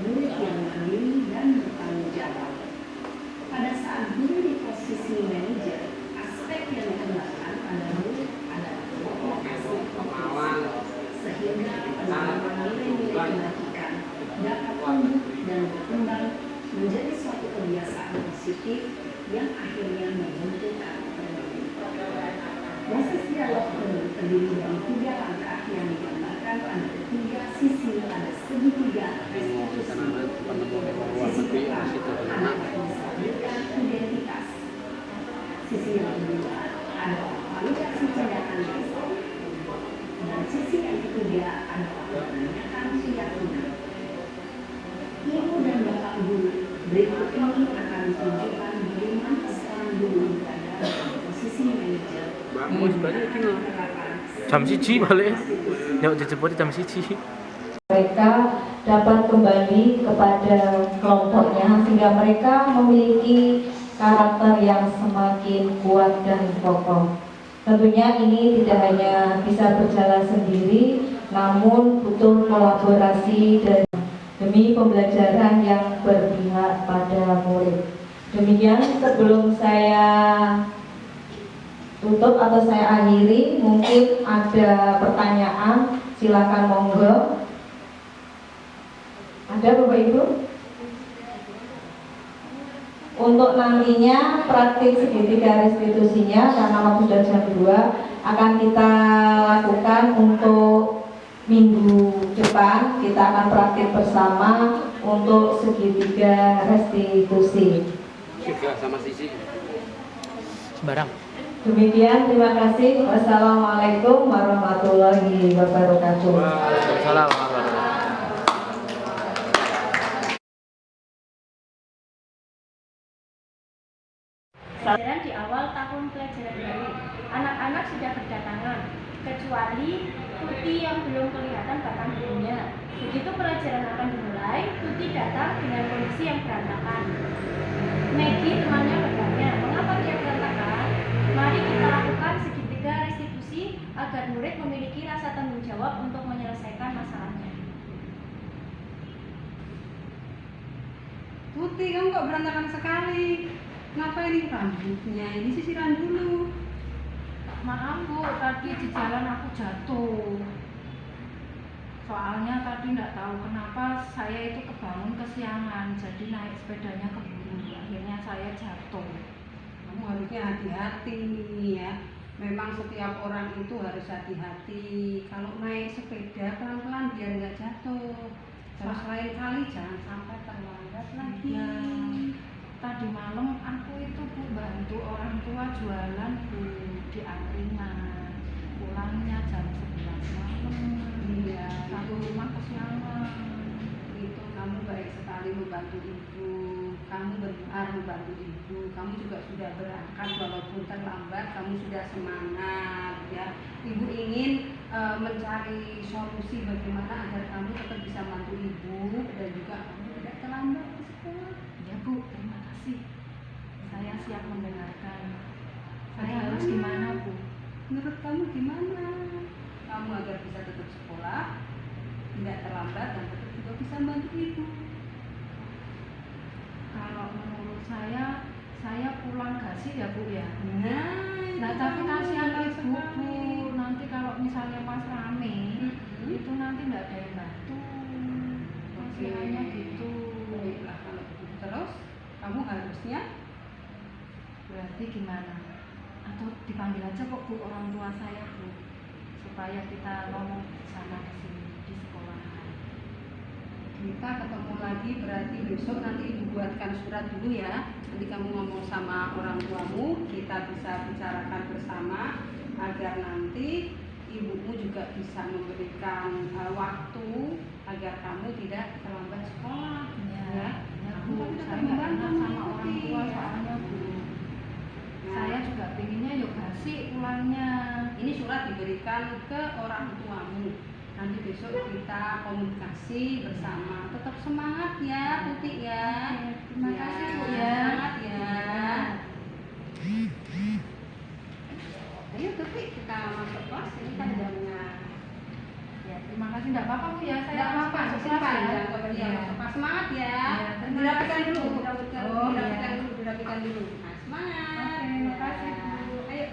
murid yang mandiri dan bertanggung jawab. Pada saat guru di posisi manajer, aspek yang dikembangkan pada murid adalah motivasi, sehingga penanaman nilai-nilai kebajikan dapat tumbuh dan berkembang menjadi suatu kebiasaan positif yang akhirnya membentuk karakter. Proses dialog terdiri dari 3 langkah yang digambarkan pada ketiga sisi pada segitiga restitusi. Sisi pertama adalah menstabilkan identitas. Sisi yang kedua adalah validasi tindakan besok. Dan sisi yang ketiga adalah menanyakan keyakinan. Ibu dan bapak guru, berikut ini akan ditunjukkan bagaimana seorang guru berada pada posisi manajer. Jam 1 balik. Yuk dijemput jam 1. Mereka dapat kembali kepada kelompoknya sehingga mereka memiliki karakter yang semakin kuat dan kokoh. Tentunya ini tidak hanya bisa berjalan sendiri, namun butuh kolaborasi demi pembelajaran yang berpihak pada murid. Demikian, sebelum saya tutup atau saya akhiri, mungkin ada pertanyaan, silakan monggo. Ada Bapak Ibu? Untuk nantinya praktik segitiga restitusinya, karena waktu sudah jam 2, akan kita lakukan untuk minggu depan. Kita akan praktik bersama untuk segitiga restitusi. Juga sama Sisi. Sembarang. Demikian, terima kasih. Wassalamualaikum warahmatullahi wabarakatuh. Waalaikumsalam. Pelajaran di awal tahun pelajaran baru, anak-anak sudah berdatangan, kecuali Tuti yang belum kelihatan batang hidungnya. Begitu pelajaran akan dimulai, Tuti datang dengan kondisi yang berantakan. Maggie temannya bertanya, mengapa dia berantakan? Mari kita lakukan segitiga restitusi agar murid memiliki rasa tanggung jawab untuk menyelesaikan masalahnya. Tuti, kamu kok berantakan sekali? Kenapa ini rambutnya? Ini sisiran dulu. Maaf Bu, tadi di jalan aku jatuh. Soalnya tadi nggak tahu kenapa saya itu kebangun kesiangan, jadi naik sepedanya keburu. Akhirnya saya jatuh. Kamu harusnya hati-hati ya. Memang setiap orang itu harus hati-hati. Kalau naik sepeda pelan-pelan biar nggak jatuh. Terus lain kali jangan sampai terlambat lagi. Ya, tadi malam aku itu Bu bantu orang tua jualan Bu di angkringan. Pulangnya jam 11 malam. Iya, Satu rumah kesiangan. itu kamu baik sekali membantu ibu. Kamu benar membantu ibu. Kamu juga sudah berangkat walaupun terlambat. Kamu sudah semangat ya. Ibu ingin mencari solusi bagaimana agar kamu tetap bisa bantu ibu dan juga kamu tidak terlambat ke sekolah. Ya Bu, terima kasih. Saya siap mendengarkan. Saya harus gimana Bu? Menurut kamu gimana? Kamu agar bisa tetap sekolah, tidak terlambat dan tetap juga bisa bantu ibu. Kalau menurut saya pulang kasih ya Bu ya. Nah, Tapi kasihan benar ibu Bu, sekali. nanti kalau misalnya pas rame, itu nanti nggak ada yang bantu. Kasihannya gitu. Baiklah kalau begitu terus, kamu harusnya Berarti gimana? Atau dipanggil aja kok Bu orang tua saya Bu, supaya kita ngomong sama di sini di sekolah. kita ketemu lagi, berarti besok nanti ibu buatkan surat dulu ya. Nanti kamu ngomong sama orang tuamu, kita bisa bicarakan bersama agar nanti ibumu juga bisa memberikan waktu agar kamu tidak terlambat sekolah. Ya Kamu Bu, tapi tetap saya nggak membantu enak sama orang nanti, tua ya. soalnya Bu. Nah, Saya juga pengennya yuk kasih pulangnya. ini surat diberikan ke orang tuamu. Nanti besok kita komunikasi bersama. Tetap semangat ya, Tuti ya. Terima kasih Bu ya. Semangat ya. Ayo Tuti, kita masuk kelas. Ini kan jamnya. Ya, terima kasih. Enggak apa-apa Bu ya. Saya Tidak apa-apa, masuk simpan kelas ya. ya. Masuk kelas. Semangat ya. Ya, terima Dirapikan kasih, dulu, Bu. dirapikan, Oh, dirapikan ya. dulu, dirapikan dulu. Nah, semangat. Oke, terima kasih, Bu. Ayo.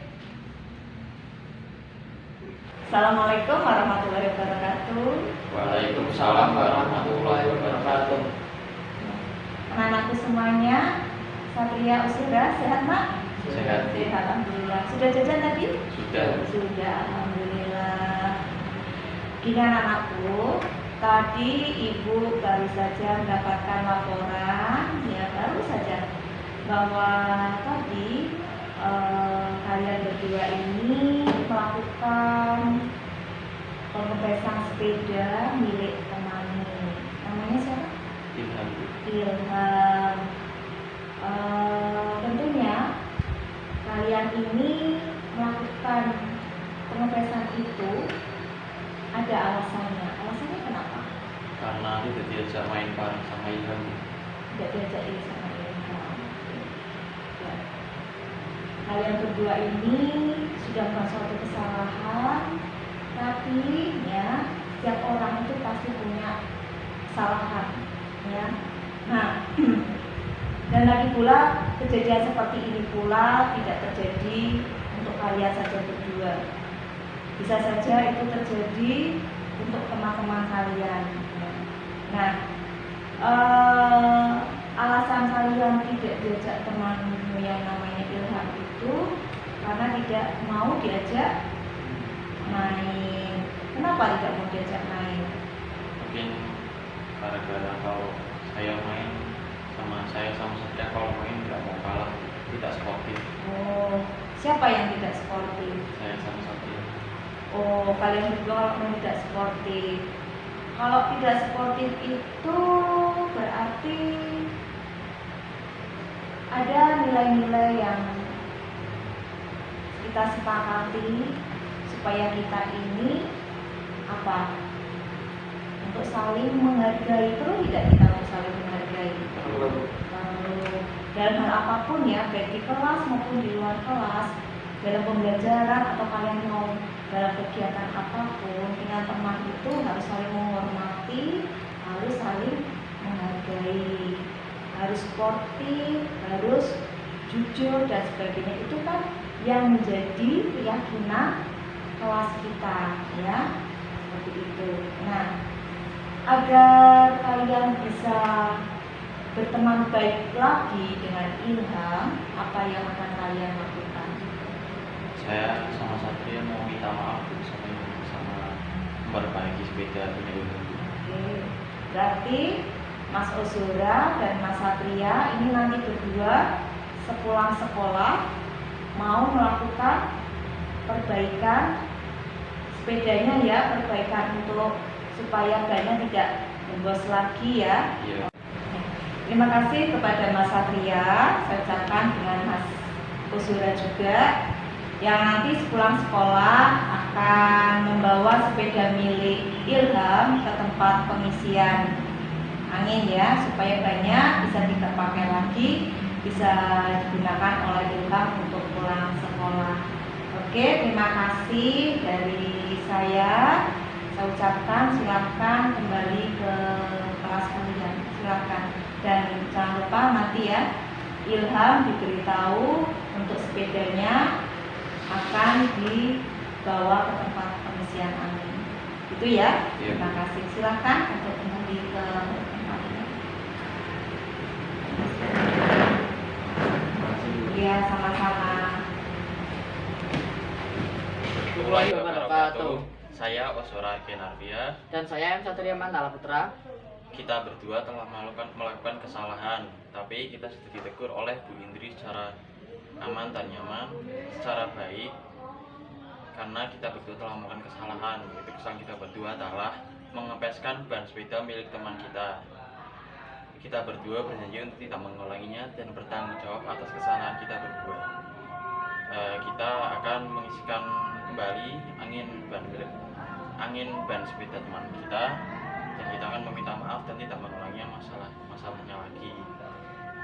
Assalamualaikum warahmatullahi wabarakatuh. Waalaikumsalam warahmatullahi wabarakatuh. Anak-anakku semuanya, Satria Usura, sehat Mak? Sehat. Sehat, alhamdulillah. Sudah jajan tadi? Sudah. Sudah, alhamdulillah. Gini anak-anakku, tadi ibu baru saja mendapatkan laporan, ya baru saja, bahwa tadi kalian berdua ini melakukan pengepesan sepeda milik temanmu. Namanya siapa? Ilham. Ilham. Tentunya kalian ini melakukan pengepesan itu ada alasannya. Alasannya kenapa? karena tidak diajak main bareng sama Ilham. Tidak diajak ini sama Ilham. Ya. Kalian berdua ini sudah melakukan suatu kesalahan, tapi ya setiap orang itu pasti punya kesalahan, ya. Nah, dan lagi pula kejadian seperti ini pula tidak terjadi untuk kalian saja berdua. Bisa saja itu terjadi untuk teman-teman kalian. Ya. Nah, alasan kalian tidak diajak temanmu yang namanya Ilham itu karena tidak mau diajak main. Kenapa tidak mau diajak main? Mungkin gara-gara kalau saya main sama Satria, kalau main nggak mau kalah, tidak sportif. Oh, siapa yang tidak sportif? Saya sama Satria. Oh, kalian berdua kalau tidak sportif. Kalau tidak sportif itu berarti ada nilai-nilai yang kita sepakati supaya kita ini apa? Untuk saling menghargai, perlu tidak kita saling menghargai? Lalu dalam hal apapun ya, baik di kelas maupun di luar kelas, dalam pembelajaran atau kalian mau dalam kegiatan apapun, dengan teman itu harus saling menghormati, harus saling menghargai, harus sportif, harus jujur dan sebagainya. Itu kan yang menjadi keyakinan kelas kita, ya, seperti itu. Nah, agar kalian bisa berteman baik lagi dengan Ilham, apa yang akan kalian lakukan? Saya sama Satria mau minta maaf dulu sama memperbaiki sepeda punya Ilham. Oke, berarti Mas Osura dan Mas Satria ini nanti berdua sepulang sekolah mau melakukan perbaikan sepedanya ya, perbaikan untuk supaya bannya tidak gembos lagi ya. Iya. Terima kasih kepada Mas Satria, saya ucapkan dengan Mas Osura juga, yang nanti sepulang sekolah akan membawa sepeda milik Ilham ke tempat pengisian angin ya, supaya banyak bisa kita pakai lagi, bisa digunakan oleh Ilham untuk pulang sekolah. Oke, terima kasih dari saya ucapkan silakan kembali ke kelas kalian, silakan. Dan jangan lupa nanti ya, Ilham diberitahu untuk sepedanya akan dibawa ke tempat pengisian angin. Itu ya. Iya. Terima kasih. Silakan untuk kembali ke tempatnya. Iya, sama-sama. Warahmatullahi wabarakatuh. Saya Osora Kenarbia. Dan saya M. Satria Mantala Putra. Kita berdua telah melakukan kesalahan, tapi kita sudah ditegur oleh Bu Indri secara aman dan nyaman, secara baik, karena kita berdua telah melakukan kesalahan. Itu kesalahan kita berdua adalah mengempeskan ban sepeda milik teman kita. Kita berdua berjanji untuk tidak mengulanginya dan bertanggung jawab atas kesalahan kita berdua. Kita akan mengisikan kembali angin ban sepeda teman kita, dan kita akan meminta maaf dan tidak mengulangi masalahnya lagi.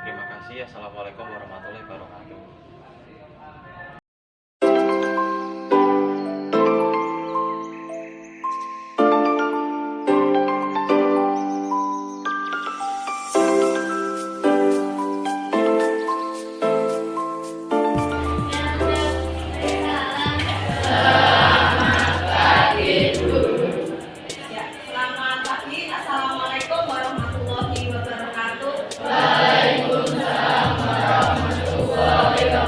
Terima kasih. Assalamualaikum warahmatullahi wabarakatuh. Ya, selamat pagi. Assalamualaikum warahmatullahi wabarakatuh. Waalaikumsalam warahmatullahi wabarakatuh.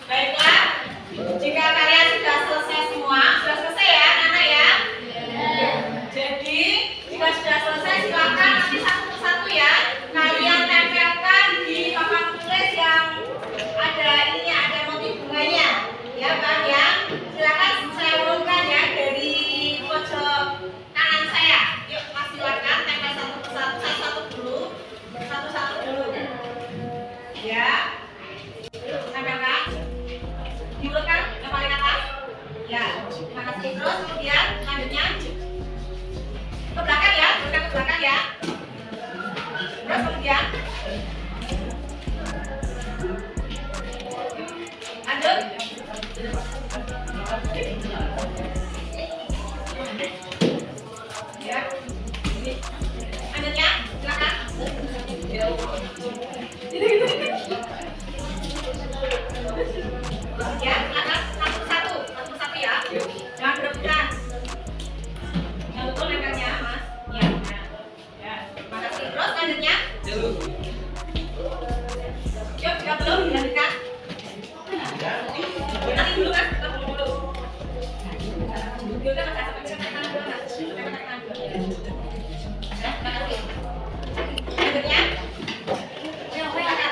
Baiklah, jika kalian sudah selesai semua, sudah selesai ya anak-anak ya? Jadi, jika sudah selesai silakan nanti satu persatu ya. Kalian tempelkan di papan tulis yang ada ininya, ada motif bunganya. Ya Bang ya? Silakan saya urutkan ya dari pojok kanan saya. Yuk, Mas silakan tempel satu persatu, satu-satu dulu. Satu-satu dulu. Ya. Tempelkan. Diurutkan yang paling atas. Ya, terima kasih. Terus kemudian selanjutnya ke belakang ya, urutkan ke belakang ya. Terus kemudian lanjut. Ya. Lanjutnya, silakan. Ya, silakan satu-satu ya. Jangan berebutan. Yang betul nempelnya, Mas. Ya. Ya, terima kasih. Terus lanjutnya. Yuk, jika belum dilanjutkan. Nanti dulu kan, kita dulu. Yaudah, Mas, sampai tangan dulu, Mas. Sampai tangan dulu. Ya, terima kasih. Lanjutnya. Silakan.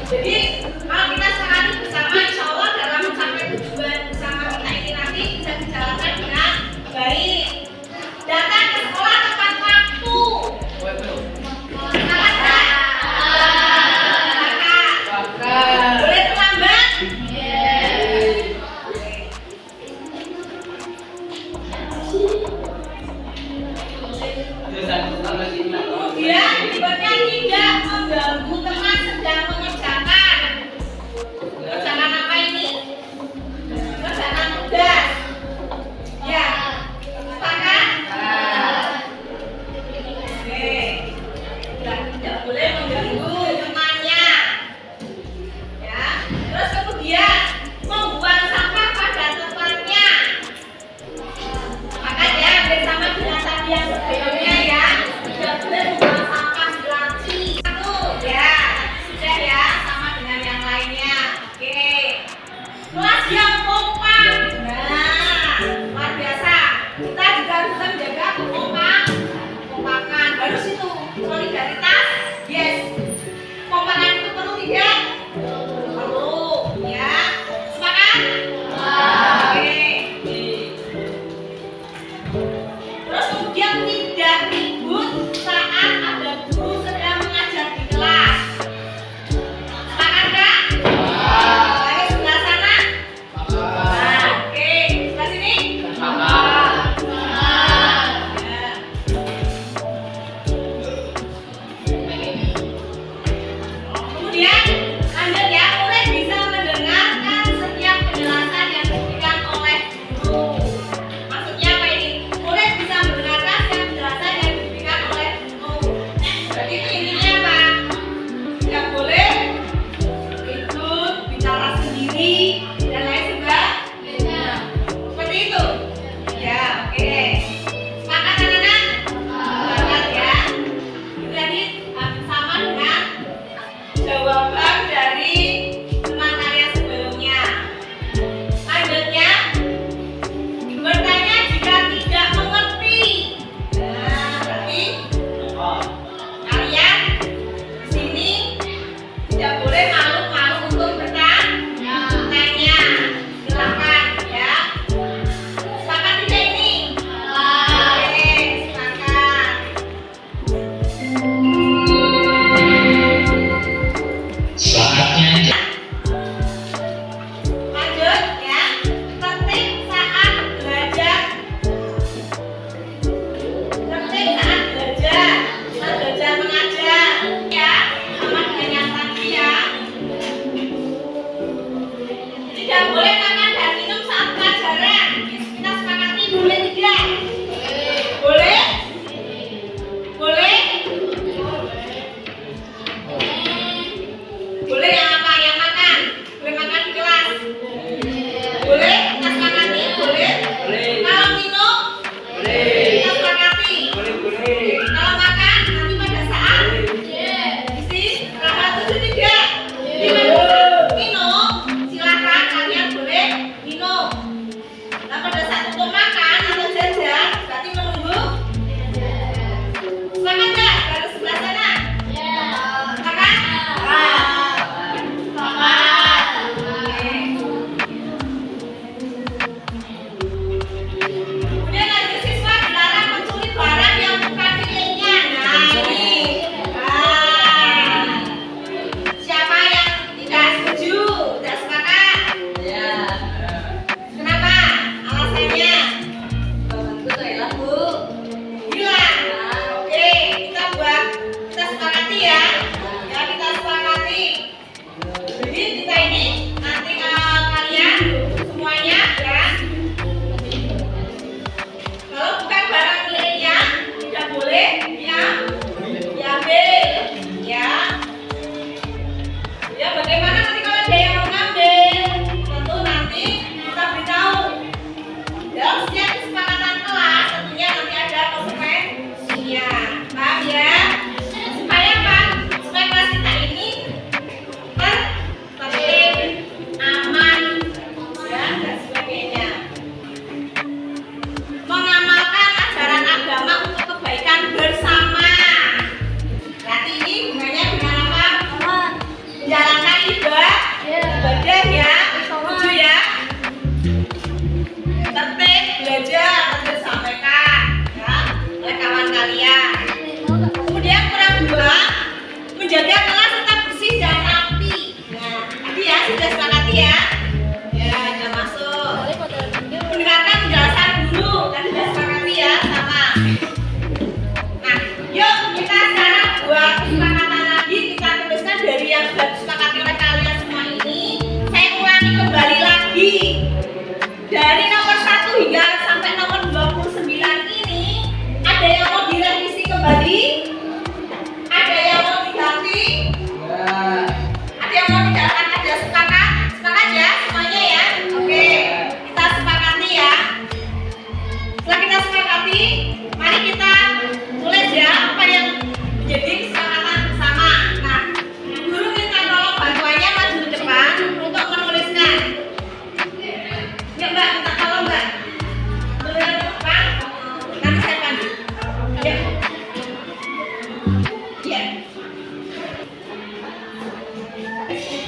Jadi kalau kita sepakati bersama, insya Allah dalam mencapai tujuan bersama kita ini nanti bisa dijalankan dengan baik. Datang ke sekolah tepat waktu. Sepakat nggak? Sepakat. Boleh terlambat? Kemudian berikutnya tidak mengganggu teman sedang mengerjakan.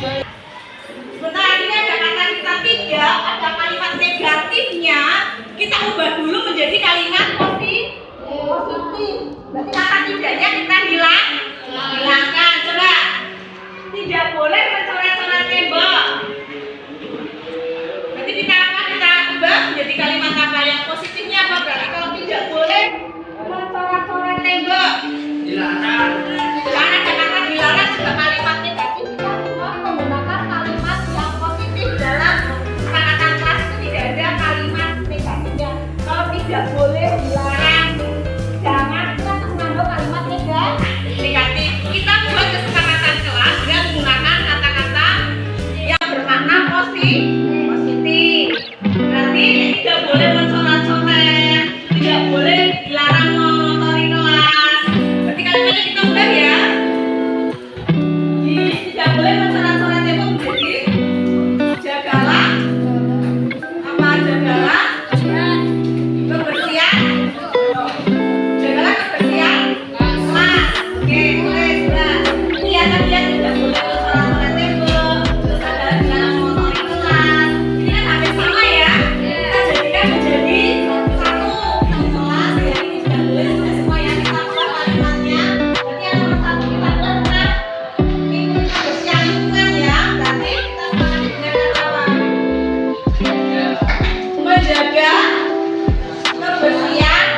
Sebentar ini ada kata kita tidak, ada kalimat negatifnya. Kita ubah dulu menjadi kalimat positif. Berarti kata tidaknya kita hilangkan. Coba. Tidak boleh mencoret-coret tembok. Berarti kita ubah menjadi kalimat apa yang positifnya apa? Berarti kalau tidak boleh mencoret-coret tembok. Dilarang. Jangan ada kata dilarang juga kalimat negatif. Kita semua menggunakan kalimat yang positif dalam kesepakatan kelas itu tidak ada kalimat negatifnya. Kalau tidak boleh dilarang, jangan kita mengambil kalimat negatif. Kita buat kesepakatan kelas dengan menggunakan kata-kata yang bermakna positif. Berarti tidak boleh mencoret-coret, tidak boleh dilarang mengotori kelas. Berarti kalimatnya kita ubah ya. Tidak boleh mencoret-coret tembok menjadi jagalah apa? Jagalah kebersihan. Jagalah kebersihan kelas. Oke, boleh sudah. Dia tidak boleh mencoret-coret tembok. Terus ada dilarang mengotori kelas. Ini kan hampir sama ya. Kita jadikan menjadi satu kelas. Ya ini sudah boleh sudah semua ya. Kita ubah kalimatnya. Berarti yang nomor satu kita ubah kebersihan lingkungan ya. Berarti kita sepakat dengan apa? Menjaga kebersihan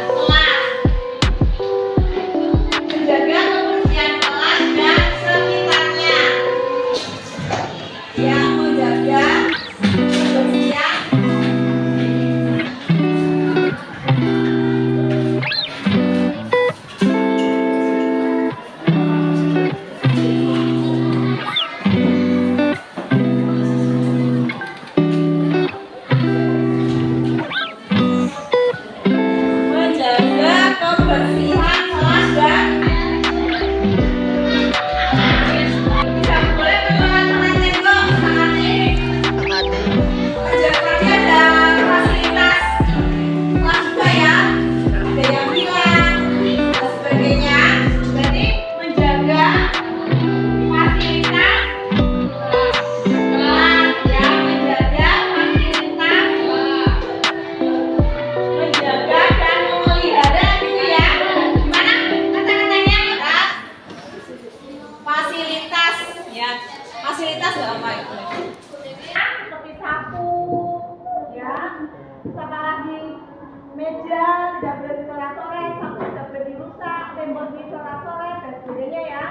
kelas. Menjaga kebersihan kelas dan sekitarnya. Ya, menjaga kebersihan. Menjaga kebersihan kelas dan tidak boleh mencoret-coret tembok. Sangat ini. Berarti ada fasilitas kelas juga ya. Ada yang hilang dan sebagainya. Berarti menjaga fasilitas kelas ya, menjaga fasilitas menjaga dan memelihara gitu ya. Gimana kata-katanya? Fasilitas ya. Fasilitas nggak apa itu? Seperti sapu ya. Apa lagi? Meja tidak boleh dicoret-coret, sapu tidak boleh dirusak, tembok dicoret-coret dan sebagainya ya.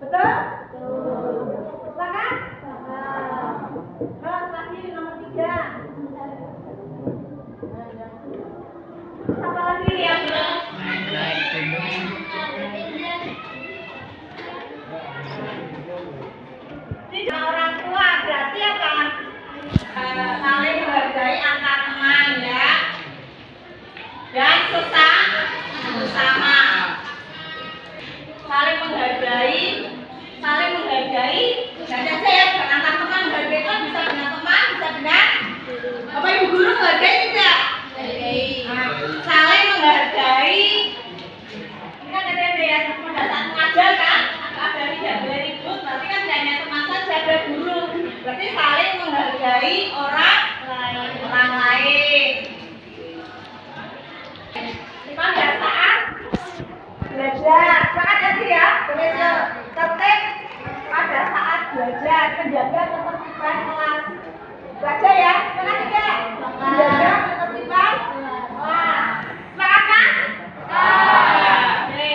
Betul? Sepakat? Terus lagi nomor 3. Apa lagi yang belum? Tidak orang tua berarti apa? Saling menghargai antar teman ya. Dan sesama. Saling menghargai. Dan saja ya bukan antar teman. Menghargai itu bisa dengan teman, bisa dengan Bapak Ibu guru menghargai tidak? Nah, saling menghargai. Ini kan ada ya pada saat mengajar kan, ada tidak boleh ribut. Berarti kan tidak hanya teman saja, ada guru. Berarti saling menghargai orang lain. Pada saat belajar, sepakat tadi ya, tertib pada saat belajar, menjaga ketertiban kelas. Baca ya, sepakat tidak? Menjaga ketertiban kelas. Sepakat kan? Oke.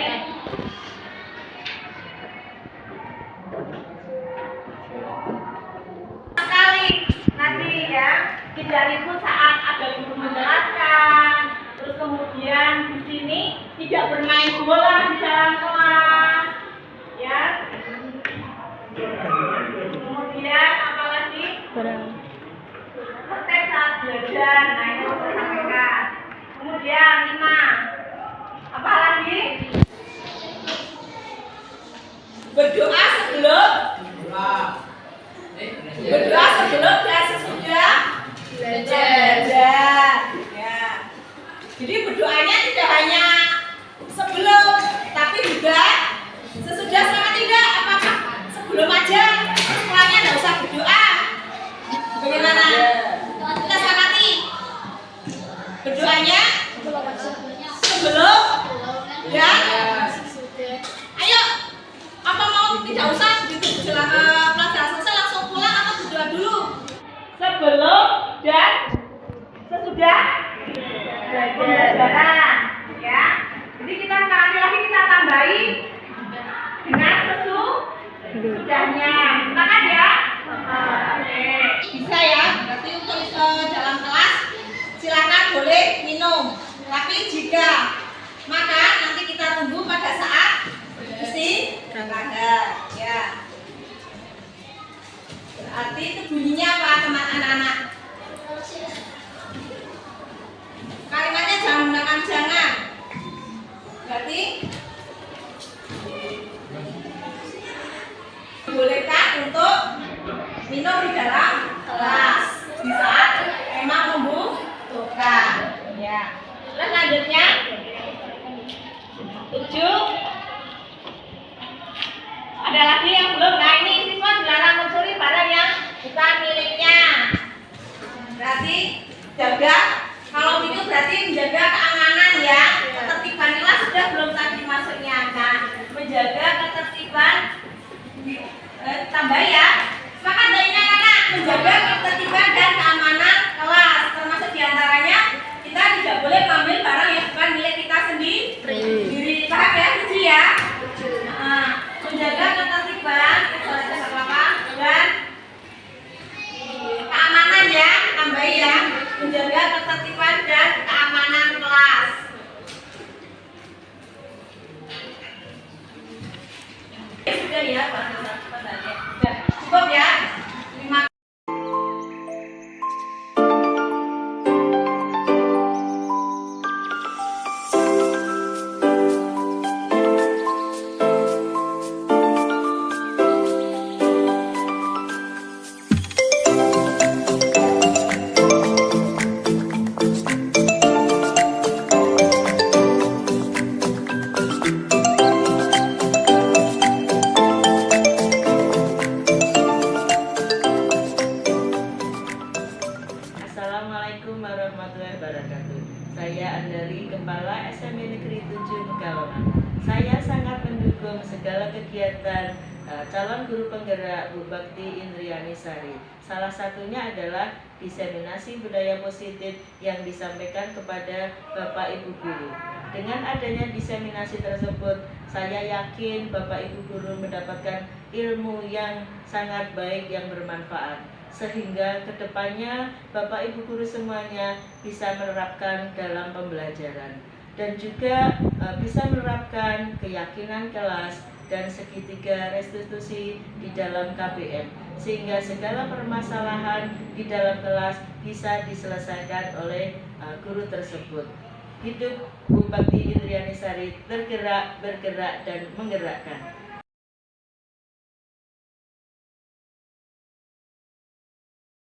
Sekali nanti ya, tidak ribut saat ada guru menjelaskan. Terus kemudian di sini tidak bermain bola di dalam kelas, ya. Kemudian apa lagi? Tertib saat belajar. Nah ini harus saya sampaikan. Kemudian 5. Apa lagi? Berdoa sebelum dan sesudah belajar. Ya. Jadi berdoanya tidak hanya sebelum, tapi juga sesudah. Sama tidak? Apakah sebelum Berarti itu bunyinya apa teman anak-anak? Kalimatnya jangan menggunakan jangan. Berarti bolehkan untuk minum di dalam kelas di saat memang membutuhkan. Ya. Terus lanjutnya 7. Ada lagi yang belum. Nah, ini siswa dilarang mencuri barang yang bukan miliknya. Berarti jaga, kalau itu berarti menjaga keamanan ya. Ketertiban kelas sudah belum tadi maksudnya. Nah, menjaga ketertiban tambah ya. Maka tadinya anak menjaga ketertiban dan keamanan kelas, termasuk diantaranya kita tidak boleh mengambil barang yang bukan milik kita sendiri. Paham ya, Suci ya? Nah, menjaga ketertiban dan keamanan ya, tambah ya. Menjaga ketertiban dan keamanan kelas. Sudah ya, Pak. Sudah cukup ya. Terima kasih. Assalamualaikum warahmatullahi wabarakatuh. Saya Andari, Kepala SMA Negeri 7 Pekalongan. Saya sangat mendukung segala kegiatan calon guru penggerak Bu Bakti Indriani Sari. Salah satunya adalah diseminasi budaya positif yang disampaikan kepada Bapak Ibu guru. Dengan adanya diseminasi tersebut, saya yakin Bapak Ibu guru mendapatkan ilmu yang sangat baik yang bermanfaat, sehingga kedepannya Bapak Ibu guru semuanya bisa menerapkan dalam pembelajaran dan juga bisa menerapkan keyakinan kelas dan segitiga restitusi di dalam KBM, sehingga segala permasalahan di dalam kelas bisa diselesaikan oleh guru tersebut. Hidup Bu Bakti Indriani Sari, tergerak, bergerak, dan menggerakkan.